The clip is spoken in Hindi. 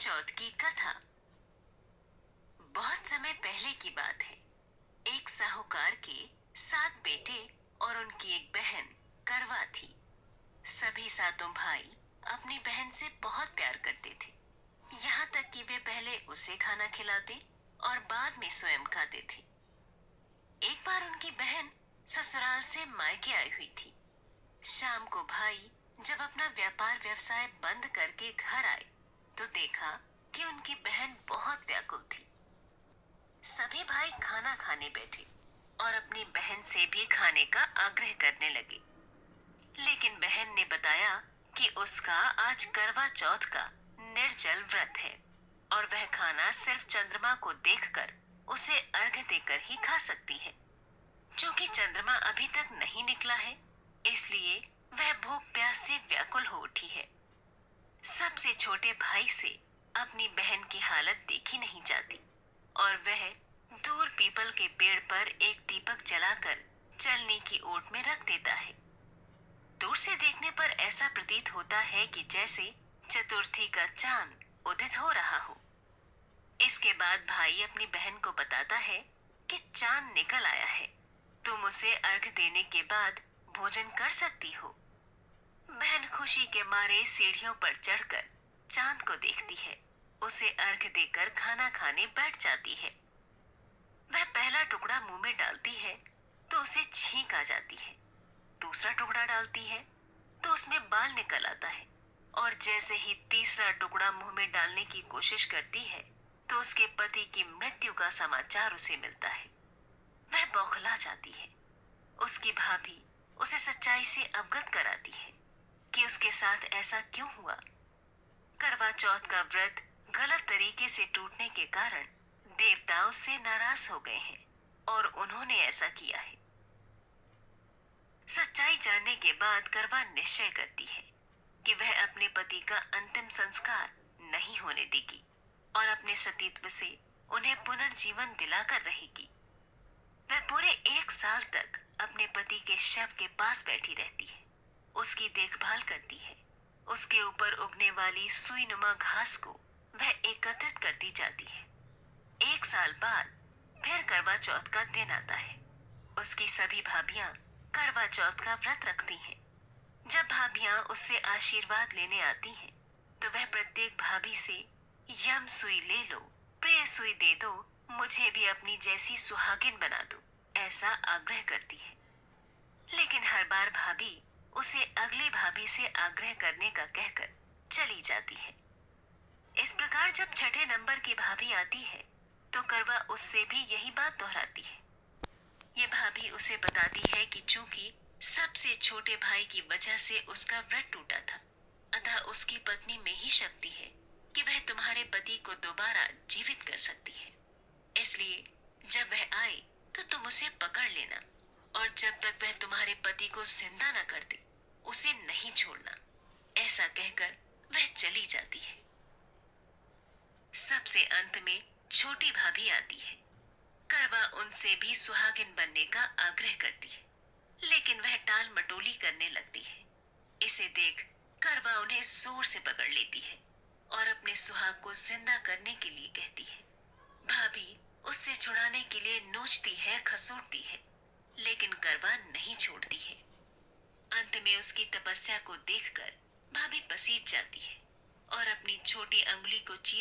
चौथ की कथा। बहुत समय पहले की बात है। एक साहूकार के 7 बेटे और उनकी एक बहन करवा थी। सभी सातों भाई अपनी बहन से बहुत प्यार करते थे, यहाँ तक कि वे पहले उसे खाना खिलाते और बाद में स्वयं खाते थे। एक बार उनकी बहन ससुराल से मायके आई हुई थी। शाम को भाई जब अपना व्यापार व्यवसाय बंद करके घर आए तो देखा कि उनकी बहन बहुत व्याकुल थी। सभी भाई खाना खाने बैठे और अपनी बहन से भी खाने का आग्रह करने लगे, लेकिन बहन ने बताया कि उसका आज करवा चौथ का निर्जल व्रत है और वह खाना सिर्फ चंद्रमा को देखकर उसे अर्घ्य देकर ही खा सकती है। क्योंकि चंद्रमा अभी तक नहीं निकला है, इसलिए वह भूख प्यास से व्याकुल हो उठी है। सबसे छोटे भाई से अपनी बहन की हालत देखी नहीं जाती और वह दूर पीपल के पेड़ पर एक दीपक जलाकर चलने की ओट में रख देता है। दूर से देखने पर ऐसा प्रतीत होता है कि जैसे चतुर्थी का चांद उदित हो रहा हो। इसके बाद भाई अपनी बहन को बताता है कि चांद निकल आया है, तुम उसे अर्घ देने के बाद भोजन कर सकती हो। बहन खुशी के मारे सीढ़ियों पर चढ़कर चांद को देखती है, उसे अर्घ देकर खाना खाने बैठ जाती है। वह पहला टुकड़ा मुंह में डालती है तो उसे छींक आ जाती है। दूसरा टुकड़ा डालती है तो उसमें बाल निकल आता है और जैसे ही तीसरा टुकड़ा मुंह में डालने की कोशिश करती है तो उसके पति की मृत्यु का समाचार उसे मिलता है। वह बौखला जाती है। उसकी भाभी उसे सच्चाई से अवगत कराती है कि उसके साथ ऐसा क्यों हुआ। करवा चौथ का व्रत गलत तरीके से टूटने के कारण देवता उससे नाराज हो गए हैं और उन्होंने ऐसा किया है। सच्चाई जानने के बाद करवा निश्चय करती है कि वह अपने पति का अंतिम संस्कार नहीं होने देगी और अपने सतीत्व से उन्हें पुनर्जीवन दिलाकर रहेगी। वह पूरे 1 साल तक अपने पति के शव के पास बैठी रहती है, उसकी देखभाल करती है। उसके ऊपर उगने वाली सुईनुमा घास को वह एकत्रित करती जाती है। 1 साल बाद फिर करवा चौथ का दिन आता है। उसकी सभी भाभियां करवा चौथ का व्रत रखती हैं। जब भाभियां उससे आशीर्वाद लेने आती हैं, तो वह प्रत्येक भाभी से यम सुई ले लो, प्रिय सुई दे दो, मुझे भी अपनी जैसी सुहागिन बना दो, ऐसा आग्रह करती है। लेकिन हर बार भाभी उसे अगली भाभी से आग्रह करने का कहकर चली जाती है। इस प्रकार जब छठे नंबर की भाभी आती है तो करवा उससे भी यही बात दोहराती है। ये भाभी उसे बताती है कि चूंकि सबसे छोटे भाई की वजह से उसका व्रत टूटा था, अतः उसकी पत्नी में ही शक्ति है कि वह तुम्हारे पति को दोबारा जीवित कर सकती है। इसलिए जब वह आए तो तुम उसे पकड़ लेना और जब तक वह तुम्हारे पति को जिंदा न कर दे उसे नहीं छोड़ना। ऐसा कहकर वह चली जाती है। सबसे अंत में छोटी भाभी आती है। करवा उनसे भी सुहागिन बनने का आग्रह करती है, लेकिन वह टाल मटोली करने लगती है। इसे देख करवा उन्हें जोर से पकड़ लेती है और अपने सुहाग को जिंदा करने के लिए कहती है। भाभी उससे छुड़ाने के लिए नोचती है, खसूटती है, लेकिन करवा नहीं छोड़ती है। अंत में उसकी तपस्या को देखकर भाभी पसीज जाती है और अपनी छोटी अंगुली को चीर